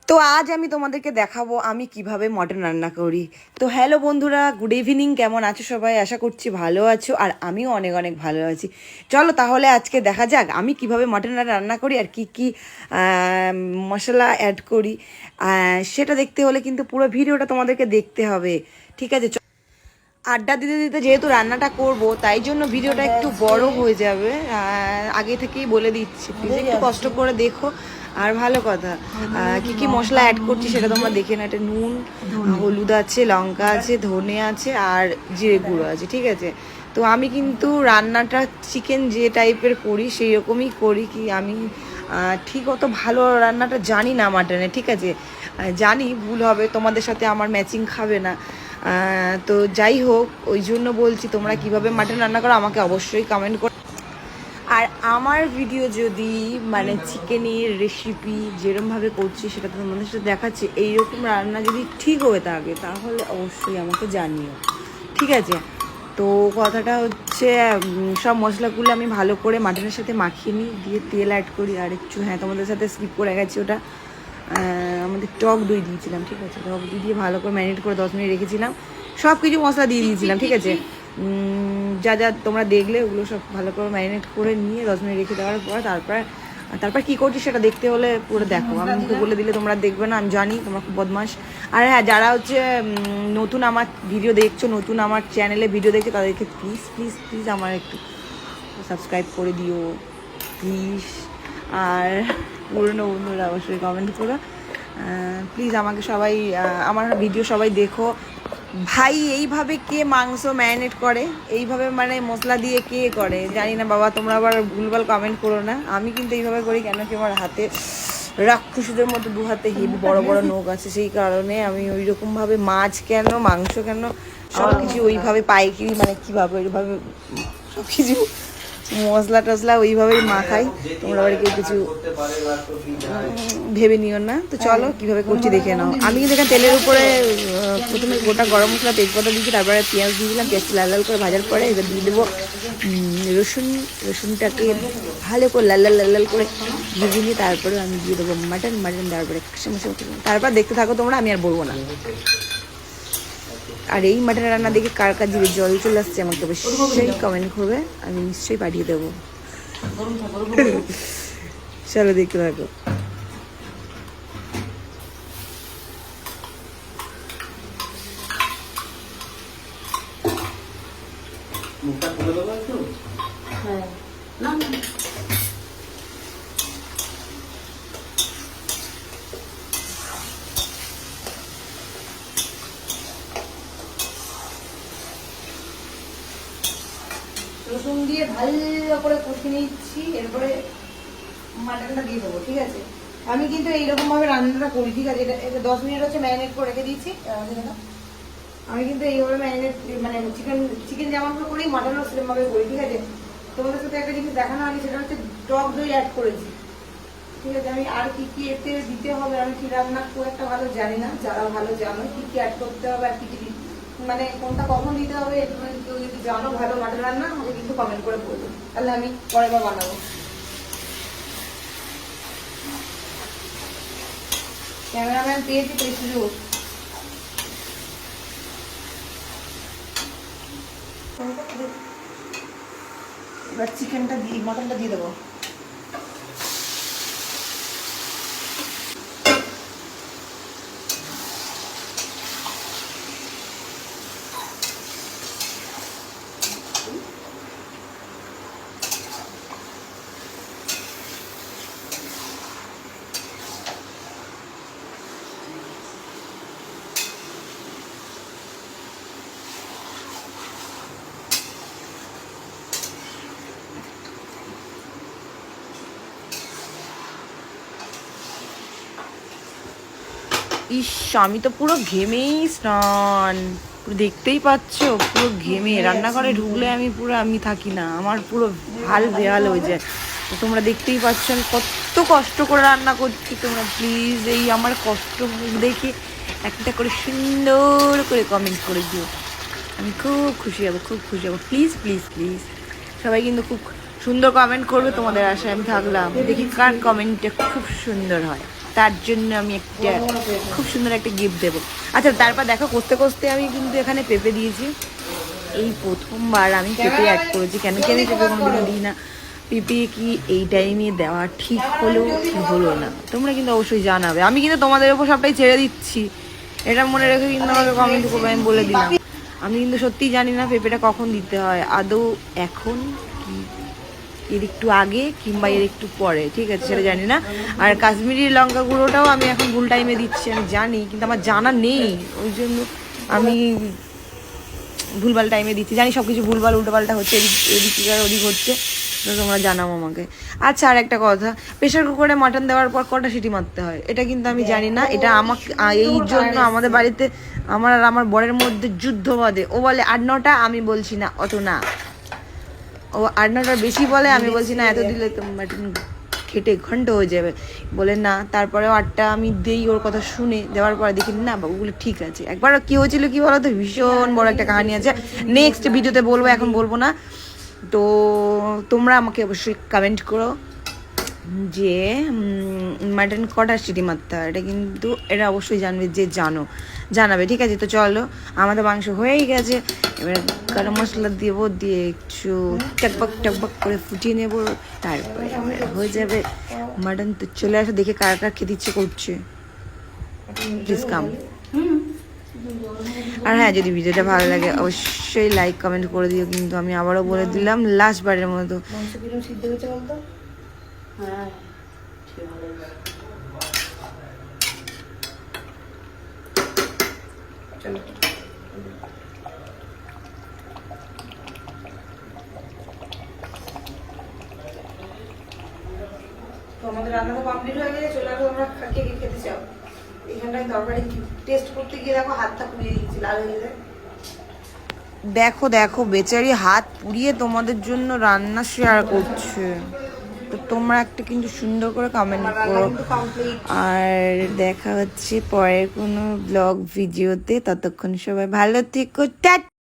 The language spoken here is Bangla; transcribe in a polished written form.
তো আজ আমি তোমাদেরকে দেখাবো আমি কিভাবে মটন রান্না করি। তো হ্যালো বন্ধুরা, গুড ইভিনিং। কেমন আছো সবাই? আশা করছি ভালো আছো, আর আমিও অনেক অনেক ভালো আছি। চলো তাহলে আজকে দেখা যাক আমি কিভাবে মটন রান্না করি আর কি কি মশলা অ্যাড করি। সেটা দেখতে হলে কিন্তু পুরো ভিডিওটা তোমাদেরকে দেখতে হবে, ঠিক আছে? আড্ডা দিতে দিতে যেহেতু রান্নাটা করব, তাই জন্য ভিডিওটা একটু বড় হয়ে যাবে। আগে থেকেই বলে দিচ্ছি, প্লিজ একটু কষ্ট করে দেখো। আর ভালো কথা, কি কি মশলা অ্যাড করছি সেটা তোমরা দেখে না। এটা নুন, হলুদ আছে, লঙ্কা আছে, ধনে আছে, আর জিরে গুঁড়ো আছে, ঠিক আছে? তো আমি কিন্তু রান্নাটা চিকেন যে টাইপের করি সেই রকমই করি। কি আমি ঠিক অত ভালো রান্নাটা জানি না মাটনে, ঠিক আছে? জানি ভুল হবে, তোমাদের সাথে আমার ম্যাচিং খাবে না। তো যাই হোক, ওই জন্য বলছি তোমরা কিভাবে মাটন রান্না করো আমাকে অবশ্যই কমেন্ট করো। আর আমার ভিডিও যদি মানে চিকেনের রেসিপি যেরকমভাবে করছি সেটা তো তোমাদের সাথে দেখাচ্ছি, এইরকম রান্না যদি ঠিক হয়ে থাকে তাহলে অবশ্যই আমাকে জানিও, ঠিক আছে? তো কথাটা হচ্ছে, সব মশলাগুলো আমি ভালো করে মাটনের সাথে মাখিয়ে নিই, দিয়ে তেল অ্যাড করি। আর একটু, হ্যাঁ, তোমাদের সাথে স্কিপ করে গেছি ওটা, আমাদের টক দই দিয়েছিলাম, ঠিক আছে? টক দই দিয়ে ভালো করে ম্যারিনেট করে 10 মিনিট রেখেছিলাম। সব কিছু মশলা দিয়ে দিয়েছিলাম, ঠিক আছে? যা যা তোমরা দেখলে ওগুলো সব ভালো করে ম্যারিনেট করে নিয়ে 10 মিনিট রেখে দেওয়ার পর তারপর কী করছি সেটা দেখতে হলে পুরো দেখো। আমি মুখে বলে দিলে তোমরা দেখবে না, আমি জানি তোমরা খুব বদমাস। আর হ্যাঁ, যারা হচ্ছে নতুন আমার ভিডিও দেখছো, নতুন আমার চ্যানেলে ভিডিও দেখছো, তাদেরকে প্লিজ প্লিজ প্লিজ আমার একটু সাবস্ক্রাইব করে দিও প্লিজ। আর পুরনো বন্ধুরা অবশ্যই কমেন্ট করো প্লিজ। আমাকে সবাই, আমার ভিডিও সবাই দেখো ভাই। এইভাবে কে মাংস ম্যারিনেট করে, এইভাবে মানে মশলা দিয়ে কে করে জানি না বাবা, তোমরা আবার ভুলভাল কমেন্ট করো না। আমি কিন্তু এইভাবে করি কেন কি আমার হাতে রাক্ষসীদের মতো দু হাতে হেভি বড় বড় নখ আছে, সেই কারণে আমি ওই রকমভাবে মাছ কেন মাংস কেন সব কিছু ওইভাবে পাইকারি, মানে কীভাবে ওইভাবে সব কিছু মশলা টশলা ওইভাবেই মাখাই। তোমরা আবার কেউ কিছু ভেবে নিও না। তো চলো কিভাবে করছি দেখে নাও। আমি কিন্তু এখানে তেলের উপরে প্রথমে গোটা গরম মশলা তেজপাতা দিয়েছি, তারপরে পেঁয়াজ দিয়ে দিলাম। পেঁয়াজটা লাল লাল করে ভাজার পরে এবার দিয়ে দেবো রসুনটাকে ভালো করে লাল লাল লাল লাল করে ভেজে নিয়ে তারপরে আমি দিয়ে দেবো মাটন তারপরে তারপর দেখতে থাকো তোমরা, আমি আর বলবো না। আর এই মাটন রান্না দেখে কার কার জিভে জল চলে আসছে আমাকে অবশ্যই কমেন্ট করবে, আমি নিশ্চয়ই পাঠিয়ে দেবো। চলো দেখতে থাকো। হ্যাঁ, না না রসুন দিয়ে ভালো করে কষিয়ে নিচ্ছি, এরপরে মাটনটা দিয়ে দেবো, ঠিক আছে? আমি কিন্তু এইরকম ভাবে রান্নাটা করি, ঠিক আছে? এটা 10 মিনিট হচ্ছে ম্যারিনেট করে রেখে দিয়েছি। আমি কিন্তু এইভাবে ম্যারিনেট, মানে চিকেন যেমন করি মাটনও সেরকম ভাবে করি, ঠিক আছে? তোমাদের সাথে একটা জিনিস দেখানো হয়নি, সেটা হচ্ছে টক দই অ্যাড করেছি, ঠিক আছে? আমি আর কি কি এতে দিতে হবে আমি কি রান্না খুব একটা ভালো জানি না, যারা ভালো জানো কি কি অ্যাড করতে হবে আর কি কি মানে কোনটা কখন দিতে হবে, কেউ যদি জানো ভালো মাটন রান্না আমাকে কিন্তু কমেন্ট করে বলবো, তাহলে আমি পরের বার বানাবো। ক্যামেরাম্যান পেয়েছি তো সুযোগ। এবার চিকেনটা দিয়ে মটনটা দিয়ে দেবো। ইস, আমি তো পুরো ঘেমেই স্নান, পুরো দেখতেই পাচ্ছ পুরো ঘেমে। রান্নাঘরে ঢুকলে আমি পুরো, আমি থাকি না, আমার পুরো হাল বেহাল হয়ে যায়। তো তোমরা দেখতেই পাচ্ছ আমি কত কষ্ট করে রান্না করছি। তোমরা প্লিজ এই আমার কষ্ট দেখে একটা করে সুন্দর করে কমেন্ট করে দিও, আমি খুব খুশি হব, খুব খুশি হব। প্লিজ প্লিজ প্লিজ সবাই কিন্তু খুব সুন্দর কমেন্ট করবে, তোমাদের আশায় আমি থাকলাম। দেখি কার কমেন্টটা খুব সুন্দর হয়। তার জন্য আমি একটা খুব সুন্দর একটা গিফট দেবো। আচ্ছা তারপর দেখো কষতে কষতে আমি কিন্তু এখানে পেঁপে দিয়েছি। এই প্রথমবার আমি পেঁপে অ্যাড করেছি, কেন কি আমি পেঁপে কোনোদিনও দিই না। পেঁপে কি এই টাইমে দেওয়া ঠিক হলো কি হলো না তোমরা কিন্তু অবশ্যই জানাবে। আমি কিন্তু তোমাদের উপর সবটাই ছেড়ে দিচ্ছি, এটা মনে রেখে কিন্তু আমাকে কমেন্ট করবে, আমি বলে দিলাম। আমি কিন্তু সত্যিই জানি না পেঁপেটা কখন দিতে হয়, আদৌ এখন কি এর একটু আগে কিংবা এর একটু পরে, ঠিক আছে সেটা জানি না। আর কাশ্মীরি লঙ্কা গুঁড়োটাও আমি এখন ভুল টাইমে দিচ্ছি, আমি জানি, কিন্তু আমার জানা নেই, ওই জন্য আমি ভুলভাল টাইমে দিচ্ছি। জানি সব কিছু ভুলভাল উল্টোপাল্টা হচ্ছে, এদিক ওদিক হচ্ছে, তো তোমরা জানাও আমাকে। আচ্ছা আর একটা কথা, প্রেশার কুকারে মাটন দেওয়ার পর কটা সিটি মারতে হয় এটা কিন্তু আমি জানি না। এটা আমাকে এই জন্য আমাদের বাড়িতে আমার আর আমার বরের মধ্যে যুদ্ধ বাঁধে। ও বলে 8-9টা, আমি বলছি না অত না, ও 8-9টার বেশি বলে, আমি বলছি না এত দিলে তো মাটন খেটে ঘন্ট হয়ে যাবে, বলে না। তারপরেও 8টা আমি দেই ওর কথা শুনে, দেওয়ার পরে দেখি না বাবুগুলো ঠিক আছে। একবার কি হয়েছিল কি বলতো, ভীষণ বড় একটা কাহিনী আছে, নেক্সট ভিডিওতে বলবো, এখন বলবো না। তো তোমরা আমাকে অবশ্যই কমেন্ট করো যে মাটন কটা সিটি মারতে হয়, এটা কিন্তু এটা অবশ্যই জানবে, যে জানাবে, ঠিক আছে। তো চলো আমাদের মাংস হয়েই গেছে, এবার গরম মশলা দেবো, দিয়ে একটু টকবক করে ফুটিয়ে নেবো, তারপরে হয়ে যাবে মাটন। তো চলে আসো, দেখে কার কার খেতে ইচ্ছে করছে, প্লিজ কাম। আর হ্যাঁ, যদি ভিডিওটা ভালো লাগে অবশ্যই লাইক কমেন্ট করে দিও, কিন্তু আমি আবারও বলে দিলাম লাস্ট বারের মতো। হ্যাঁ চলো তো আমাদের রান্না তো কমপ্লিট হয়ে গেছে, চলে আসো আমরা কে কে খেতে চাও। এখানটায় তরকারি টেস্ট করতে গিয়ে দেখো হাতটা পুড়িয়ে দিচ্ছি, লাল হয়ে গেছে। দেখো দেখো বেচারি হাত পুড়িয়ে তোমাদের জন্য রান্না শেয়ার করছে, তো তোমরা একটা কিন্তু সুন্দর করে কমেন্ট করো। আর দেখা হচ্ছে পরের কোনো ব্লগ ভিডিওতে, ততক্ষণ সবাই ভালো থেকো, টাটা।